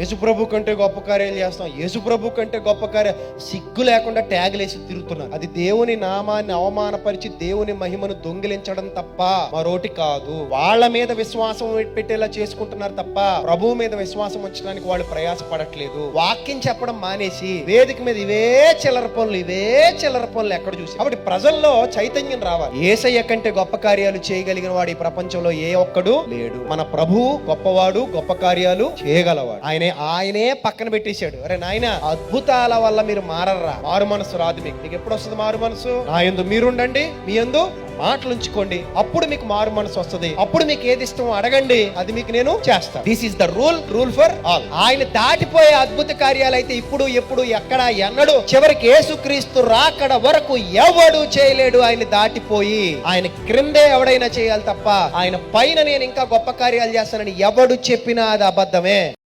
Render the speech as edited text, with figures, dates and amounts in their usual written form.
యేసుప్రభు కంటే గొప్ప కార్యాలు చేస్తాం, యేసుప్రభు కంటే గొప్ప కార్యాలు, సిగ్గు లేకుండా ట్యాగులేసి తిరుగుతున్నారు. అది దేవుని నామాన్ని అవమానపరిచి దేవుని మహిమను దొంగిలించడం తప్ప మరోటి కాదు. వాళ్ళ మీద విశ్వాసం పెట్టేలా చేసుకుంటున్నారు తప్ప ప్రభువు మీద విశ్వాసం ఉంచడానికి వాళ్ళు ప్రయాసపడట్లేదు. వాక్యం చెప్పడం మానేసి వేదిక మీద ఇవే చిల్లర పనులు ఎక్కడ చూసి. కాబట్టి ప్రజల్లో చైతన్యం రావాలి. యేసయ్య కంటే గొప్ప కార్యాలు చేయగలిగిన వాడు ఈ ప్రపంచంలో ఏ ఒక్కడు లేడు. మన ప్రభువు గొప్పవాడు, గొప్ప కార్యాలు చేయగలవాడు. ఆయనే పక్కన పెట్టేశాడు. అరే నాయన, అద్భుతాల వల్ల మీరు మారర్రా, మారు మనసు రాదు మీకు ఎప్పుడు వస్తుంది మారు మనసు? నా యందు మీరుండండి, మీ యందు మాటలు ఉంచుకోండి, అప్పుడు మీకు మారు మనసు వస్తుంది. అప్పుడు మీకు ఏది ఇష్టమో అడగండి, అది మీకు నేను చేస్తాను. This is the rule for all. ఆయన దాటిపోయే అద్భుత కార్యాలు అయితే ఇప్పుడు ఎప్పుడు ఎక్కడ ఎన్నడు చివరికి యేసుక్రీస్తు రాకడ వరకు ఎవడు చేయలేడు. ఆయన దాటిపోయి ఆయన క్రిందే ఎవడైనా చేయాలి తప్ప ఆయన పైన నేను ఇంకా గొప్ప కార్యాలు చేస్తానని ఎవడు చెప్పినా అది అబద్ధమే.